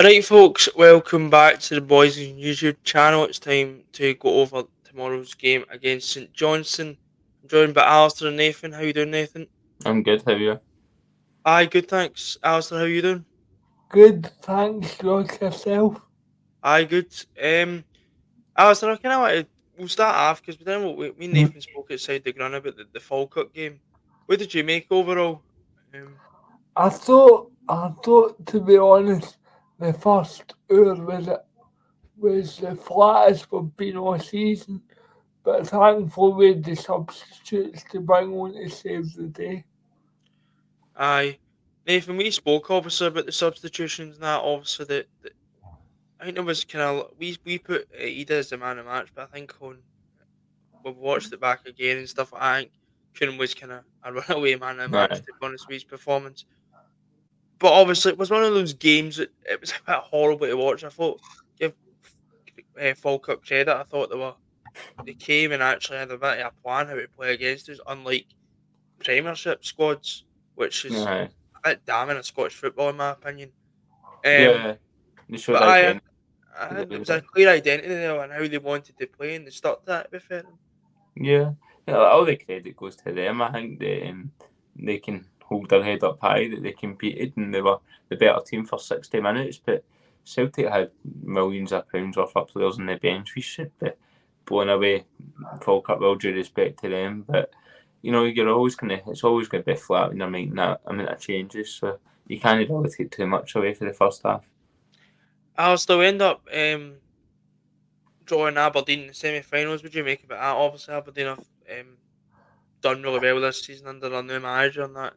Right, folks, welcome back to the Boys YouTube channel. It's time to go over tomorrow's game against St Johnstone. I'm joined by Alistair and Nathan. How you doing, Nathan? I'm good, how are you? Aye, good, thanks. Alistair, how you doing? Good, thanks, Lord yourself. Aye, good. Alistair, I kind of want to. We'll start off because me and Nathan spoke outside the ground about the Falkirk game. What did you make overall? Um, I thought to be honest, the first hour was the flattest we've been all season, but thankfully we had the substitutes to bring on to save the day. aye, Nathan, we spoke obviously about the substitutions and that. Obviously, I think there was kind of we put Ida as the man of the match, but I think on we've watched it back again and stuff. I think Kuhn was kind of a runaway man of the match Aye. to be honest with his performance. But obviously, it was one of those games that it was a bit horrible to watch. I thought give Falkirk credit. I thought they came and actually had a bit of a plan how to play against us, unlike Premiership squads, which is Aye. a bit damning of Scottish football in my opinion. Um, Yeah, they showed but identity there today, was a but clear identity there on how they wanted to play, and they stuck to that. To be fair, yeah, yeah, all the credit goes to them. I think they can hold their head up high that they competed and they were the better team for 60 minutes. But Celtic had millions of pounds worth of players on the bench. We should be blown away. Falkirk, with all due respect to them, but you're always gonna. It's always gonna be flat when you're making that amount of changes. So you can't really take too much away for the first half. I'll still end up drawing Aberdeen in the semi-finals. Would you make of it? Obviously, Aberdeen have done really well this season under their new manager and that.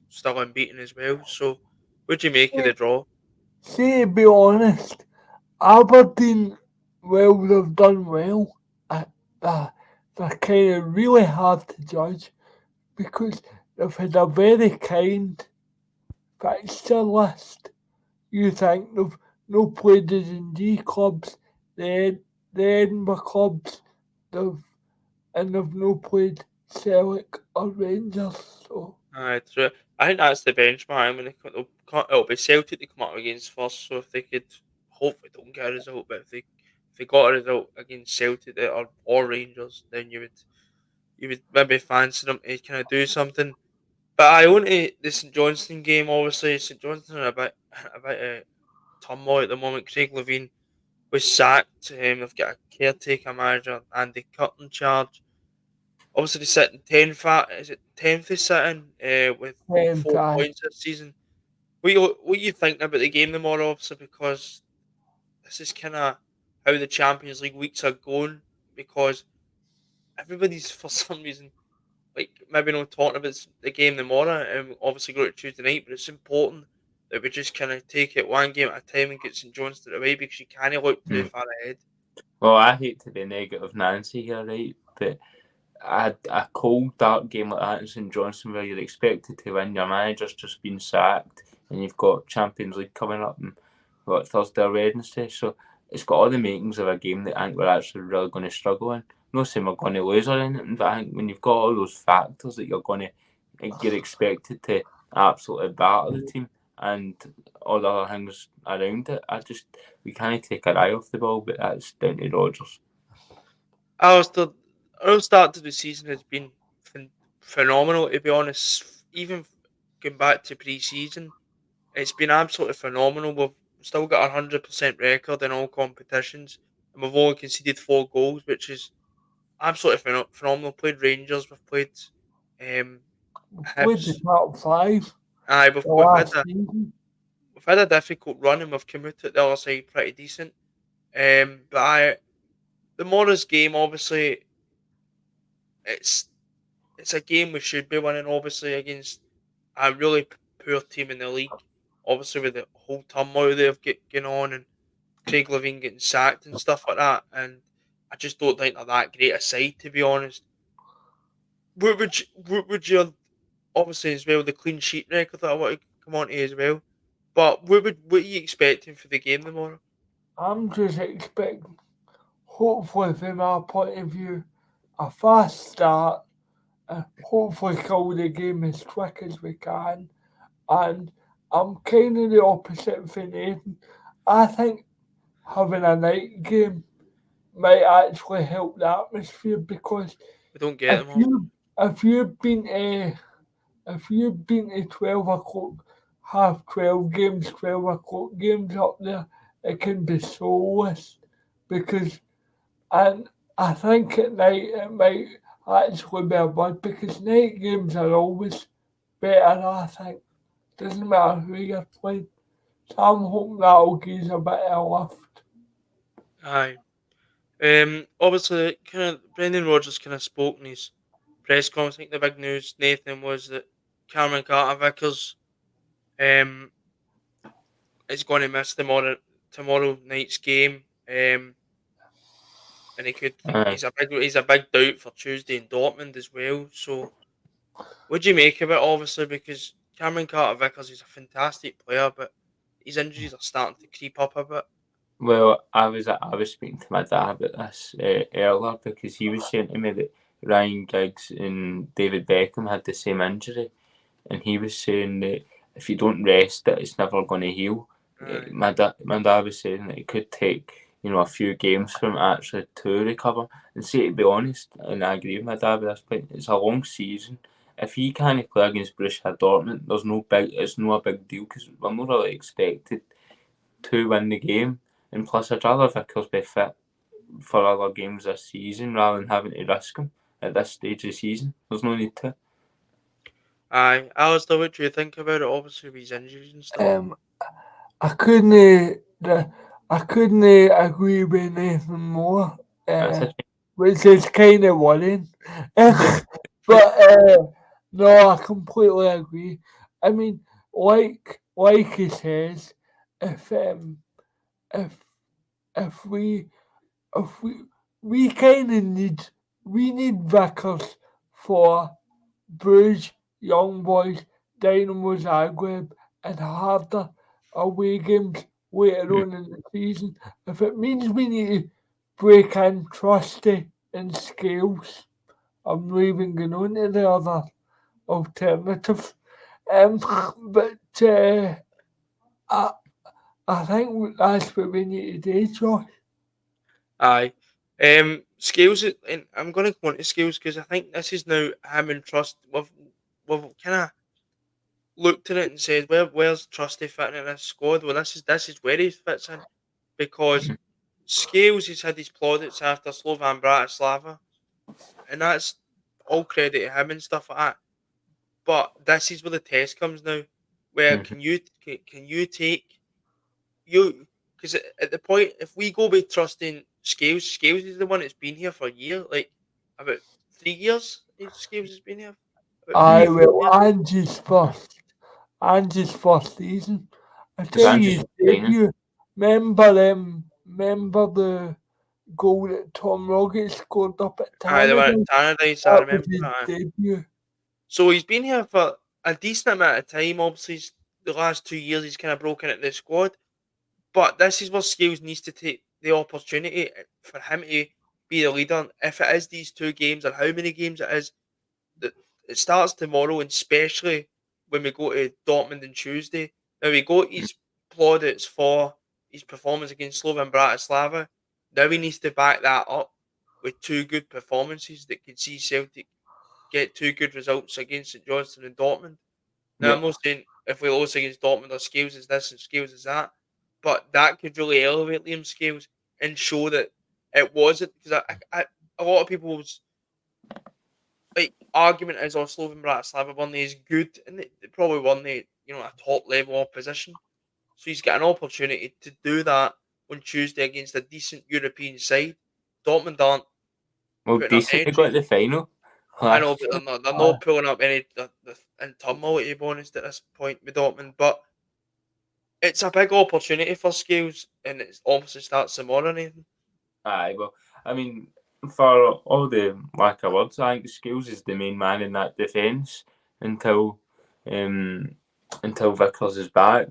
Still unbeaten as well. So, would you make of See, the draw? see, to be honest, Aberdeen, well, they've done well. Uh, uh, they're kind of really hard to judge because they've had a very kind fixture list. You think they've no played the Dundee clubs, the Edinburgh clubs, they've they've no played Celtic or Rangers. So True. I think that's the benchmark. I mean, it'll be Celtic to come up against first. So if they could, hopefully, don't get a result, but if they got a result against Celtic or Rangers, then you would maybe fancy them to kind of do something. But I only the St Johnstone game. Obviously, St Johnstone are a bit turmoil at the moment. Craig Levein was sacked. They've got a caretaker manager, Andy Cutton in charge. Obviously, they're sitting 10th. Is it 10th? They're sitting with then 4 points this season. What you thinking about the game tomorrow? Obviously, because this is kind of how the Champions League weeks are going. Because everybody's for some reason like maybe not talking about the game tomorrow, and obviously go to Tuesday night. But it's important that we just kind of take it one game at a time and get St Johnstone away because you can't look too Mm. far ahead. Well, I hate to be negative Nancy here, right? But a cold, dark game like that in St Johnstone where you're expected to win, your manager's just been sacked, and you've got Champions League coming up on Thursday or Wednesday. So it's got all the makings of a game that I think we're actually really going to struggle in. I'm not saying we're going to lose or anything, but I think when you've got all those factors that you're expected to absolutely batter the team and all the other things around it, we can't take our eye off the ball, but that's down to Rodgers. Our start to the season has been phenomenal. To be honest, even going back to pre-season, it's been absolutely phenomenal. We've still got a 100% record in all competitions, and we've only conceded 4 goals, which is absolutely phenomenal. Played Rangers, we've played um, we've played the Hibs. top five Aye, the we've had last season. a difficult run and we've come out at the other side pretty decent. But the Morris game, obviously, it's it's a game we should be winning. Obviously, against a really poor team in the league. Obviously, with the whole turmoil they've going on and Craig Levein getting sacked and stuff like that, and I just don't think they're that great a side, to be honest. What would you obviously as well the clean sheet record that I want to come on to as well? But what are you expecting for the game tomorrow? I'm just expecting, hopefully from my point of view, a fast start and hopefully kill the game as quick as we can. And I'm kind of the opposite for Nathan. I think having a night game might actually help the atmosphere because We don't get if them often. you if you've been to if you've been to 12 o'clock, half 12 games, 12 o'clock games up there, it can be soulless because and I think at night it might actually be a bad because night games are always better. I think doesn't matter who you're playing. So I'm hoping that'll give us a bit of a lift. Aye. Obviously, kind of Brendan Rodgers kind of spoke in his press conference. I think the big news, Nathan, was that Cameron Carter Vickers um is going to miss tomorrow night's game. And he could Aye. he's a big doubt for Tuesday in Dortmund as well. So what do you make of it? Obviously, because Cameron Carter Vickers is a fantastic player, but his injuries are starting to creep up a bit. Well, I was speaking to my dad about this earlier because he was saying to me that Ryan Giggs and David Beckham had the same injury, and he was saying that if you don't rest it, it's never going to heal. Aye. My dad was saying that it could take a few games for him actually to recover. And see, to be honest, and I agree with my dad at this point, it's a long season. If he can't play against Borussia Dortmund, it's no a big deal because we're not really expected to win the game. And plus, I'd rather Vickers be fit for other games this season rather than having to risk him at this stage of the season. There's no need to. Aye. Alistair, what do you think about it? Obviously, with his injuries and stuff. Um, I couldn't I couldn't agree with Nathan more, That's uh, a which is kind of worrying. But no, I completely agree. I mean, like he says, if um if if if we kind of need Vickers for Bruges, Young Boys, Dynamo Zagreb, and harder away games later Mm. on in the season. If it means we need to break in Trusty and Scales, I'm not even going on to the other alternative. But I, I think that's what we need to do, Josh. Aye. Skills, and I'm going to go into skills because I think this is now him and Trust. We've kind of looked at it and said, where's Trusty fitting in this squad? Well, this is where he fits in because Scales has had his plaudits after Slovan Bratislava, and that's all credit to him and stuff like that. But this is where the test comes now. Where Mhm. can you take you? Because at the point, if we go with trusting Scales is the one that's been here for a year, like about 3 years. Scales has been here about three I or Mm. four will years. Angie's first season. I Was tell you Andrews his signing? debut. Remember the goal that Tom Rogic scored up at Aye, the one Tannadice? at Tannadice, I That was remember his that. debut. So he's been here for a decent amount of time. Obviously, the last 2 years he's kind of broken into the squad. But this is where Scales needs to take the opportunity for him to be the leader. And if it is these 2 games or how many games it is, that it starts tomorrow, and especially when we go to Dortmund on Tuesday. Now we got his plaudits for his performance against Slovan Bratislava. Now he needs to back that up with 2 good performances that could see Celtic get 2 good results against St Johnstone and Dortmund. Now, I'm Well, not saying if we lose against Dortmund or Scales is this and Scales is that, but that could really elevate Liam Scales and show that it wasn't because a lot of people's like argument is, "Oh, Slovan Bratislava weren't as good," and they probably weren't a top level opposition. So he's got an opportunity to do that on Tuesday against a decent European side. Dortmund aren't putting up decent. They got energy. the final I know, last but year. Uh, they're not pulling up any in turmoil, to be honest, at this point with Dortmund. But it's a big opportunity for Scales, and it obviously starts tomorrow, Nathan. Aye, well, I mean, for all the lack of words, I think Skills is the main man in that defence until um, until Vickers is back.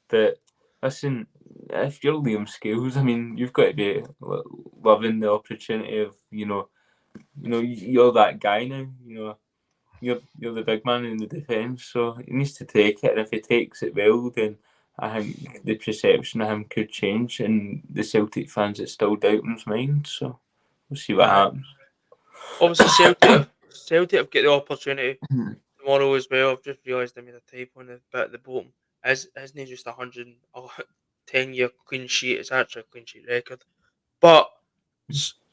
But listen, if you're Liam Skills, I mean, you've got to be loving the opportunity of you're that guy now. You're the big man in the defence, so he needs to take it. And if he takes it well, then I think the perception of him could change, and the Celtic fans that still doubt him's mind. So we'll see what Aye. happens. Obviously, Celtic have got the opportunity tomorrow as well. I've just realised I made a typo on the bit at the bottom. Isn't he just 110-year clean sheet? It's actually a clean sheet record, but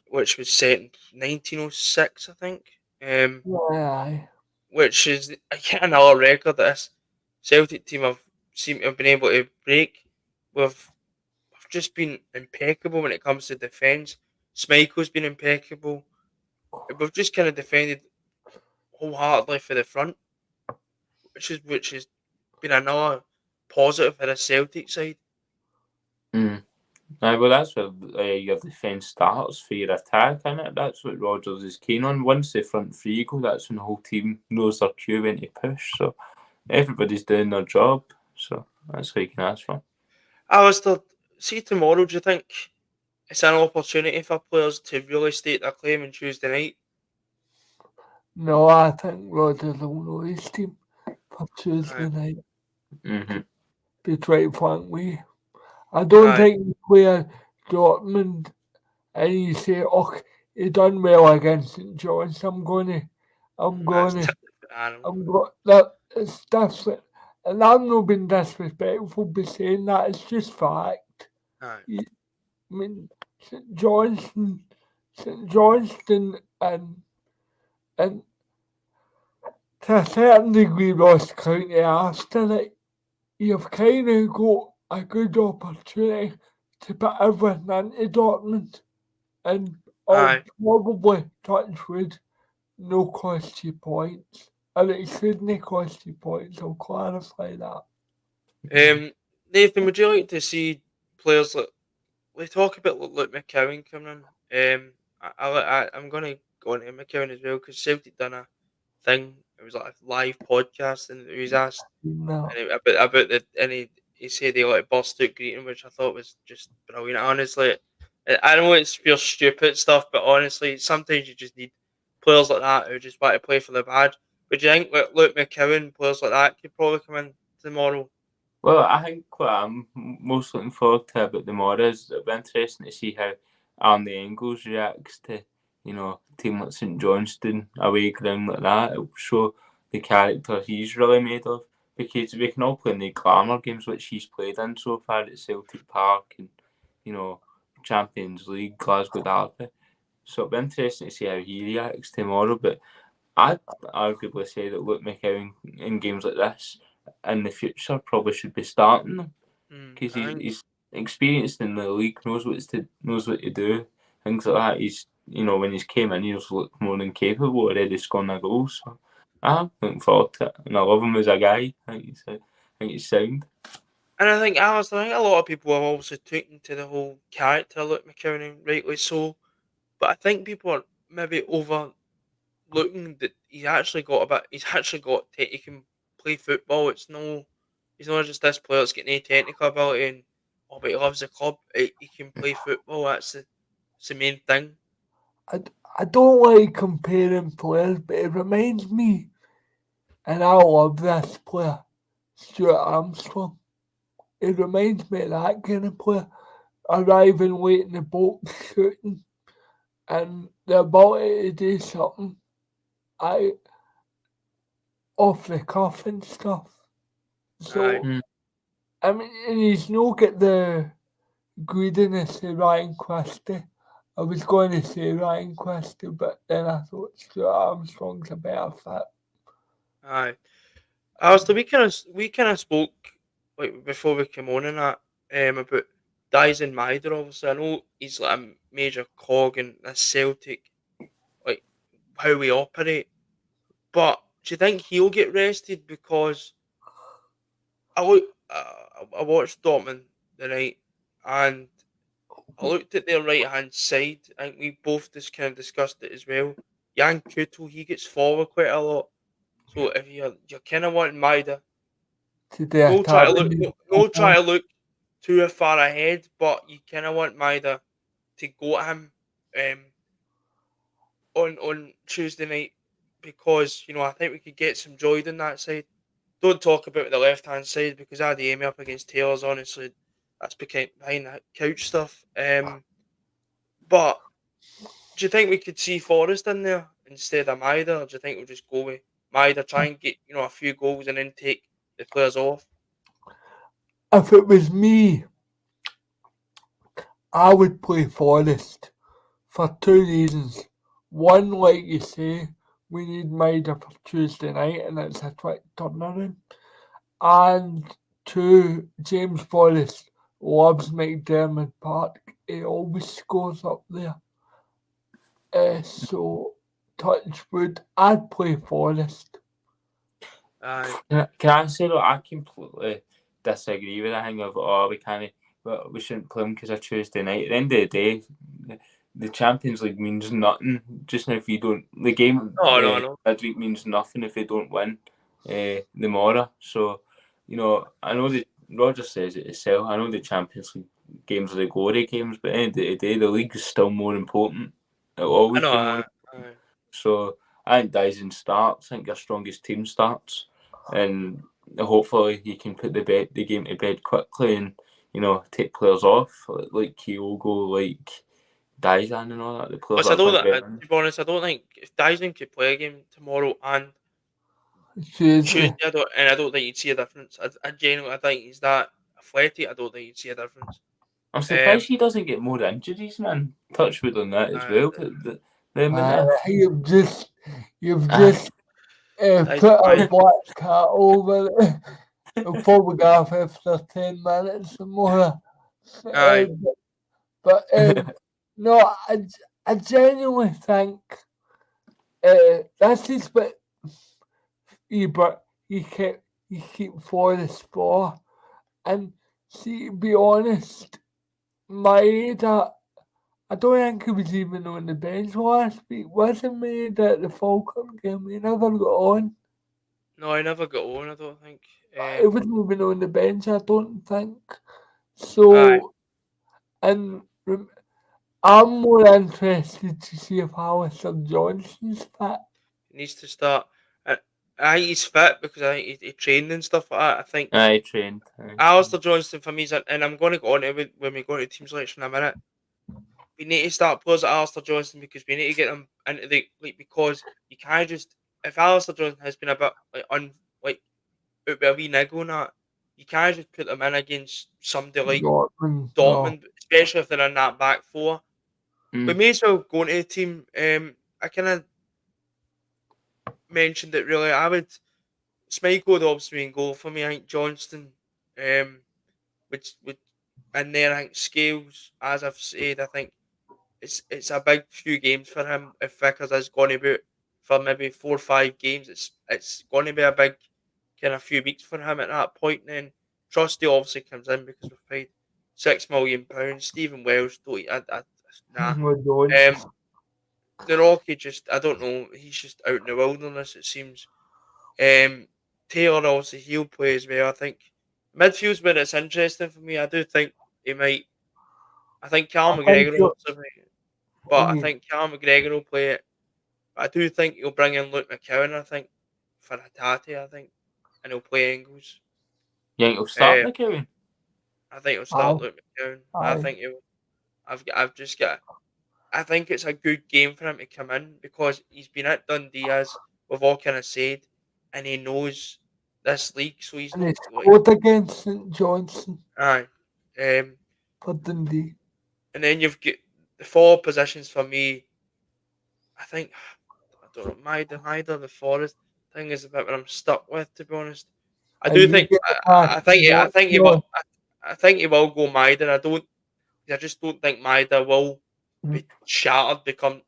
which was set in 1906, I think. Aye. Which is yet another record that this Celtic team have seem to have been able to break. We've just been impeccable when it comes to defence. Schmeichel's been impeccable. We've just kind of defended wholeheartedly for the front, which has been another positive for the Celtic side. Mm. Aye, well, that's where your defence starts for your attack, isn't it? That's what Rodgers is keen on. Once the front three go, that's when the whole team knows their cue when to push. So everybody's doing their job. So that's what you can ask for. Alistair, see tomorrow, do you think it's an opportunity for players to really state their claim on Tuesday night? No, I think Rodgers will know his team for Tuesday Aye, night. Mm-hmm. Be right frank with you. I don't aye, think you play Dortmund and you say, "Oh, he done well against St John's. I'm that's gonna, different animal. that it's different." And I'm not being disrespectful by saying that. It's just fact. Aye, You, I mean, St Johnston, and to a certain degree, Ross County after it. You've kind of got a good opportunity to put everything into Dortmund, and I'll aye. probably touch wood, no cost you points. And it shouldn't cost you points, I'll clarify that. Um, Nathan, would you like to see players like we talk about Luke McCowan coming in? I'm going to go into McCowan as well because Celtic done a thing. It was like a live podcast, and he was asked No, and about the and he said he like burst out greeting, which I thought was just brilliant. Honestly, I know it's pure stupid stuff, but honestly, sometimes you just need players like that who just want to play for the badge. But do you think like Luke McCowan, players like that, could probably come in tomorrow? Well, I think what I'm most looking forward to about the more is it'll be interesting to see how Arnie Engels reacts to, a team like St Johnstone away ground like that. It'll show the character he's really made of because we can all play in the glamour games which he's played in so far at Celtic Park and, you know, Champions League, Glasgow Derby. So it'll be interesting to see how he reacts tomorrow. But I'd arguably say that Luke McCowan in games like this in the future probably should be starting them because I think he's experienced in the league, knows what to do, things like that. He's when he's came in, he's looked more than capable already scoring a goal. So I'm looking forward to it, and I love him as a guy. I think he's sound. And I think Alice, I think a lot of people have also taken to the whole character Luke McCowan, and rightly so. But I think people are maybe overlooking that he's actually got he can play football. He's not just this player that's getting a technical ability and but he loves the club. He can play football. That's the main thing. I, I don't like comparing players, but it reminds me, and I love this player, Stuart Armstrong. It reminds me of that kind of player, arriving late in the box, shooting, and the ability to do something I off the cuff and stuff. Aye, So I mean, and he's no get the greediness of Ryan Christie. I was going to say Ryan Christie, but then I thought Stuart Armstrong's a better fit. aye. Alistair, we kind of spoke like before we came on and that about Dyson Mider. Obviously, I know he's like a major cog in the Celtic, like how we operate. But do you think he'll get rested? Because I watched Dortmund the night, and I looked at their right hand side. I think we both just kind of discussed it as well. Jan Kutel, he gets forward quite a lot. So if you're kind of wanting Maida, To the no try attack to when look, you no go try to look too far ahead, but you kind of want Maida to go at him um, on Tuesday night because I think we could get some joy on that side. don't talk about the left-hand side because I had Amy up against Taylor's. Honestly, that's behind the couch stuff. But do you think we could see Forrest in there instead of Maida, or do you think we'll just go with Maida, try and get a few goals and then take the players off? If it was me, I would play Forest for two reasons. One, like you say, we need Maida for Tuesday night and it's a quick turnaround. And two, James Forrest loves McDermott Park. He always scores up there. So, touch wood, I'd play Forest. Aye. Can I say, look, I completely disagree with the thing of, we can't, we shouldn't play them because of Tuesday night. At the end of the day, the Champions League means nothing just now if you don't. The game Oh no, no. midweek means nothing if you don't win tomorrow. So, I know that Roger says it himself. I know the Champions League games are the glory games, but at the end of the day, the league is still more important. It'll I always know. be more. Aye. So I think Dyson starts. I think your strongest team starts, and hopefully he can put the game to bed quickly and take players off like Kyogo, like Dyson and all that. The players Plus, I that don't. have got To be honest, I don't think if Dyson could play a game tomorrow and Tuesday. Tuesday, I don't think you'd see a difference. I genuinely, I think he's that athletic. I don't think you'd see a difference. I'm Um, surprised he doesn't get more injuries, man. Touchwood on that as uh, well. The amount of You've uh, just Dyson put a fine. black cat over it. It'll probably go off after 10 minutes or more. Uh, Aye. but no, I genuinely think this is what but you keep Forest for. And see, to be honest, Maeda, I don't think he was even on the bench last week. Wasn't Maeda at the Falkirk game? He never got on. No, I never got on. I don't think. He wasn't even on the bench, I don't think. Aye. So, and I'm more interested to see if Alistair Johnson's fit. He needs to start. I think he's fit because I think he trained and stuff like that. I think I trained. Alistair Johnston for me is, and I'm going to go on to it when we go into team selection in a minute. We need to start players like Alistair Johnston because we need to get them into the because you can't just if Alistair Johnston has been a bit like out with a wee niggle and that, you can't just put them in against somebody like Dortmund, no. Dortmund, especially if they're in that back four. We Mm. may as well go into the team. I kind of mentioned it really. I would Schmeichel would obviously be in goal for me. I think Johnston, would and then I think Scales, as I've said, I think it's a big few games for him if Vickers is going to be out for maybe 4 or 5 games. It's going to be a big kind of few weeks for him at that point. And then Trusty obviously comes in because we've paid £6 million. Stephen Welsh, nah. We don't. The Rocky just I don't know. He's just out in the wilderness. It seems. Taylor obviously he'll play as well. I think midfield's where it's interesting for me. I do think he might. I think Cal I think McGregor will you're, also play, but I you, think Cal McGregor will play it. But I do think he'll bring in Luke McCowan. I think for Hatate. I think, and he'll play Ingles. You think he'll start Uh, McEwen? I think he'll aye, start Luke McCowan. I aye. think he'll. I've just got. I think it's a good game for him to come in because he's been at Dundee as we've all kind of said, and he knows this league, so he's And he not like scored against St Johnson aye. for Dundee. And then you've got the four positions for me. I think I don't know. Maida, the Forest thing is a bit what I'm stuck with, to be honest. I And do you think get back I what's think he will. yours. I think he will go Maida. I just don't think Maida will Mm. be shattered become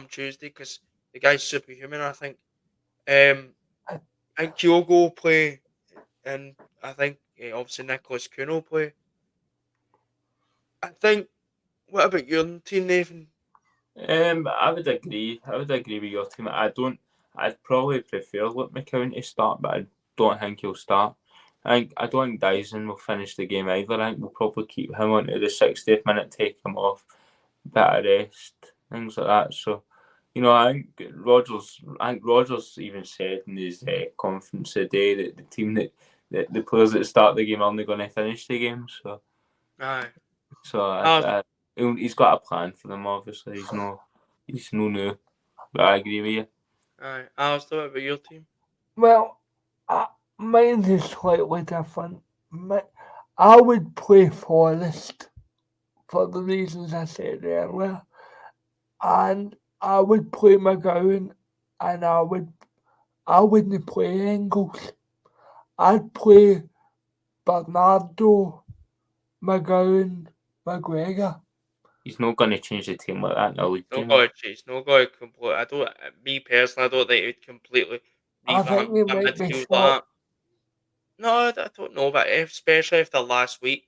Tuesday because the guy's superhuman. I think. I think Kyogo will play, and I think obviously Nicholas Kuhn will play. I think. What about your team, Nathan? I would agree. I would agree with your team. I'd probably prefer Luke McCowan to start, but I don't think he'll start. I don't think Dyson will finish the game either. I think we'll probably keep him on to the 60th minute, take him off, bit of rest, things like that. So I think Rogers even said in his conference today that the team that the players that start the game are only going to finish the game. Aye. He's got a plan for them. Obviously, he's no new. But I agree with you. Aye. Alistair, what about your team? Well, mine is slightly different. I would play Forest for the reasons I said earlier, and I would play McGowan, and I wouldn't play Engels. I'd play Bernardo, McGowan, McGregor. He's not going to change the team like that in a league No game. got to change. No got to complete. I don't. Me personally, I don't think he'd completely I think revamp he that might be midfield like short that. No, I don't know, but especially after last week.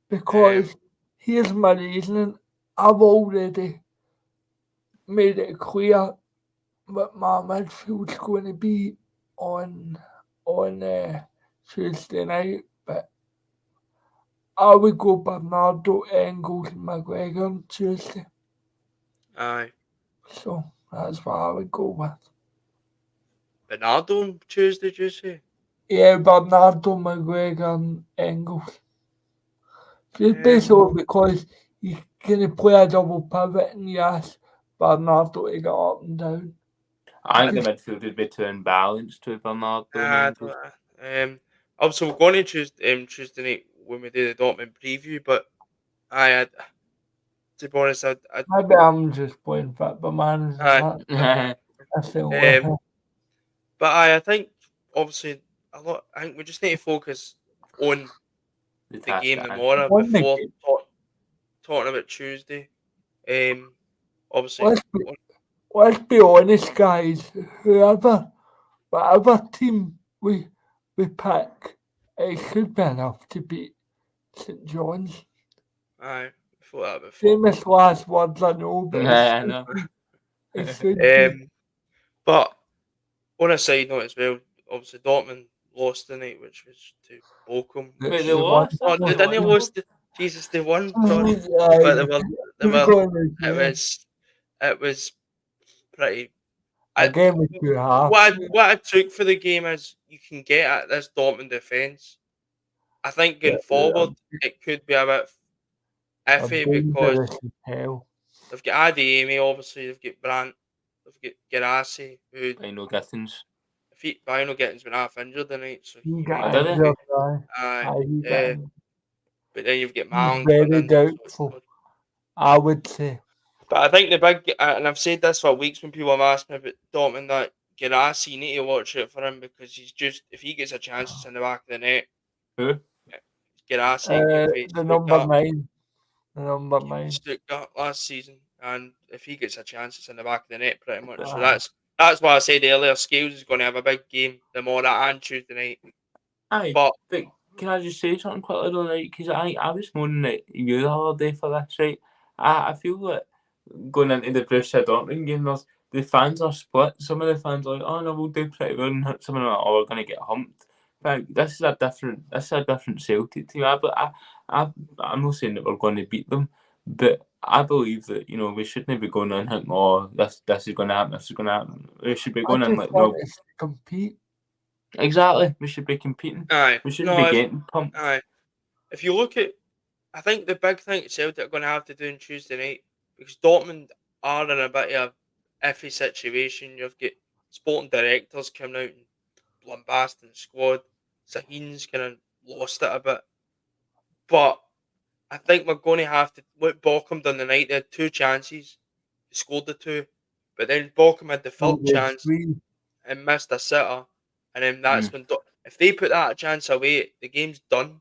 because here's my reasoning. I've already made it clear what my midfield's going to be on Tuesday night, but I would go Bernardo, Engels, and McGregor on Tuesday. Aye. So that's what I would go with. Bernardo on Tuesday, did you say? Yeah, Bernardo, McGregor, and Engels. Just basically because he's going to play a double pivot and you ask Bernardo to get up and down. I think the midfield would be too unbalanced to Bernardo and I Engels. don't. Obviously, we're going to Tuesday night when we do the Dortmund preview, but to be honest, Maybe I'm just playing football manager. That's the only um, thing. but I think obviously a lot. I think we just need to focus on the game tomorrow Won the before game. talking about Tuesday. Obviously, Let's be honest, guys. Whatever team we pick, it should be enough to beat St John's. aye, thought that before. Famous last words I know, but I know. it should be. But on a side note as well, obviously Dortmund lost tonight, which was to Bochum. Wait, they The one. lost? Oh, They they didn't won. lose. Jesus, they won. Sorry, but Aye, they we're were. going to say It was pretty. a game with two halves. What I took for the game is you can get at this Dortmund defence. I think going forward it could be a bit iffy because Dangerous as hell. they've got Adeyemi, obviously they've got Brandt, they've got Gerasi, who I know Gittins. if Bino Gittin's been half injured tonight, so He he got might did be. injured, Aye, he got injured. but then you've got He's Mount coming very in. doubtful, I would say. But I think the big, and I've said this for weeks when people have asked me about Dortmund, that Gerasi, you need to watch out for him because he's just, if he gets a chance, it's in the back of the net. Who? Gerasi, who faced The number Stuttgart. 9. The number He 9. faced Stuttgart last season, and if he gets a chance, it's in the back of the net pretty much. So Aye. that's why I said earlier, Scales is going to have a big game tomorrow and Tuesday night. Aye, But can I just say something quickly though, right? Because I was moaning at you the other day for this, right? I feel like going into the Borussia Dortmund game, the fans are split. Some of the fans are like, oh no, we'll do pretty well, and some of them are like, oh, we're going to get humped. But this is a different Celtic team. I'm not saying that we're going to beat them, but I believe that we shouldn't be going in thinking, oh, this is going to happen, this is going to happen. We should be going in like, no, us to compete. exactly. We should be competing. aye, We shouldn't be getting pumped. Aye, if you look at, I think the big thing Celtic are going to have to do on Tuesday night, because Dortmund are in a bit of a iffy situation. You've got sporting directors coming out and lambasting the squad. Sahin's kind of lost it a bit. But I think we're going to have to, what Bochum done the night, they had two chances. They scored the two. But then Bochum had the third chance and missed a sitter. And then that's when, if they put that chance away, the game's done.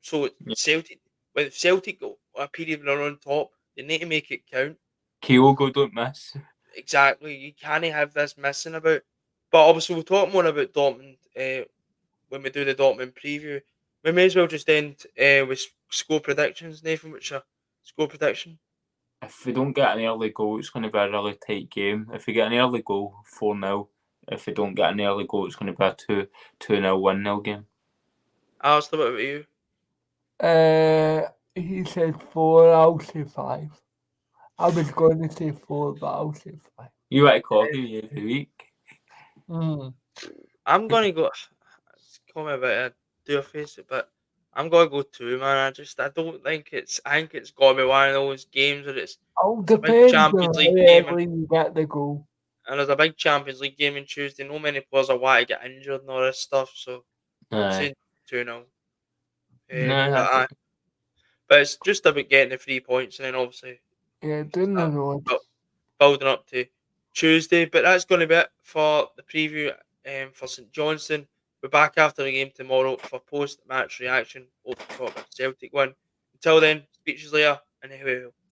So Celtic, with Celtic got a period when they're on top, they need to make it count. Kyogo don't miss. Exactly, you can't have this missing about. But obviously, we'll talk more about Dortmund when we do the Dortmund preview. We may as well just end with score predictions, Nathan. What's your score prediction? If we don't get an early goal, it's going to be a really tight game. If we get an early goal, 4-0. If we don't get an early goal, it's going to be a 2-0, 1-0 game. Alistair, what about you? He said 4, I'll say 5. I was going to say 4, but I'll say 5. You want to copy me every week? Mm. I'm gonna go. It's call me a bit of do face it, but I'm gonna go 2, man. I don't think it's. I think it's gotta be one of those games where All it's a big depends on Champions League how game, early you get the goal. and there's a big Champions League game on Tuesday. No many players are want to get injured and all this stuff, so I'm Aye. saying 2-0. No, But it's just about getting the 3 points, and then obviously Yeah, we can down the start road. building up to Tuesday. But that's going to be it for the preview for St Johnstone. We're back after the game tomorrow for post match reaction. Hope to talk about the Celtic one. Until then, speeches later, and here we go.